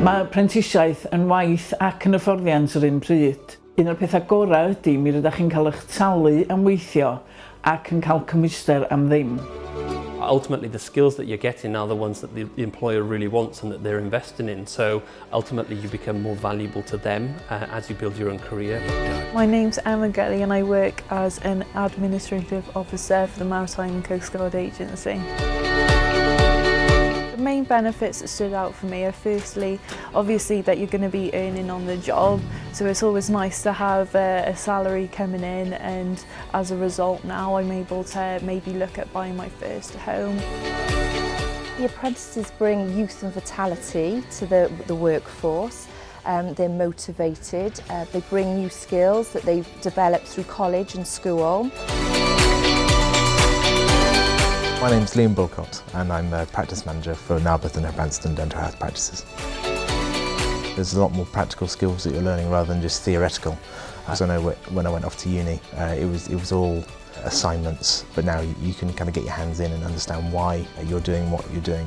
Mae prentisiaeth yn waith ac yn hyfforddiant yr un pryd. Un o'r pethau gorau ydy mi rydych chi'n cael eich talu am weithio ac yn cael cymwyster am ddim. Ultimately, the skills that you're getting are the ones that the employer really wants and that they're investing in. So ultimately, you become more valuable to them as you build your own career. My name's Emma Gelly and I work as an administrative officer for the Maritime and Coast Guard Agency. The main benefits that stood out for me are firstly, obviously that you're going to be earning on the job, so it's always nice to have a salary coming in, and as a result now I'm able to maybe look at buying my first home. The apprentices bring youth and vitality to the workforce. They're motivated, they bring new skills that they've developed through college and school. My name's Liam Bulcott and I'm a practice manager for Narberth and Branston Dental Health Practices. There's a lot more practical skills that you're learning rather than just theoretical. As I know when I went off to uni, it was all assignments, but now you can kind of get your hands in and understand why you're doing what you're doing.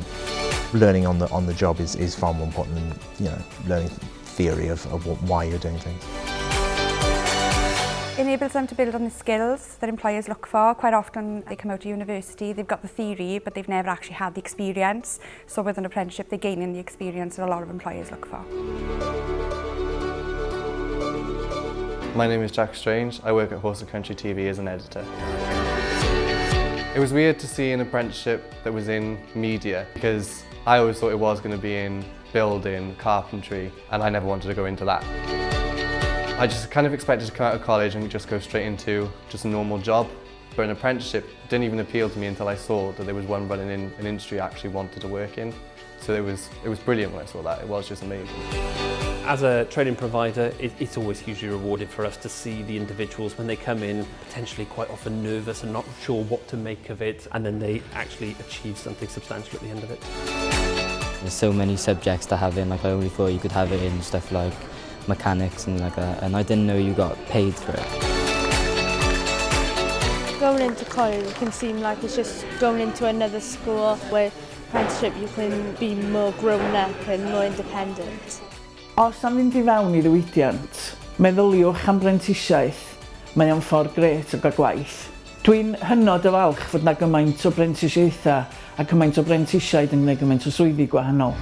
Learning on the job is far more important than learning theory of why you're doing things. Enables them to build on the skills that employers look for. Quite often they come out of university, they've got the theory, but they've never actually had the experience. So with an apprenticeship, they're gaining the experience that a lot of employers look for. My name is Jack Strange. I work at Horse and Country TV as an editor. It was weird to see an apprenticeship that was in media because I always thought it was going to be in building, carpentry, and I never wanted to go into that. I just kind of expected to come out of college and just go straight into just a normal job, but an apprenticeship didn't even appeal to me until I saw that there was one running in an industry I actually wanted to work in. So it was brilliant when I saw that. It was just amazing. As a training provider, it's always hugely rewarding for us to see the individuals when they come in, potentially quite often nervous and not sure what to make of it, and then they actually achieve something substantial at the end of it. There's so many subjects to have in, like I only thought you could have it in stuff like mechanics and like that, and I didn't know you got paid for it. Going into college can seem like it's just going into another school where apprenticeship you can be more grown up and more independent. Os am fynd i fewn i ddiwydiant, meddyliwch am brentisiaeth. Mae o'n ffordd gret o gael gwaith. Dwi'n hynod o falch fod na gymaint o brentisiaethau a cymaint o brentisiaid yn gwneud gymaint o swyddi gwahanol.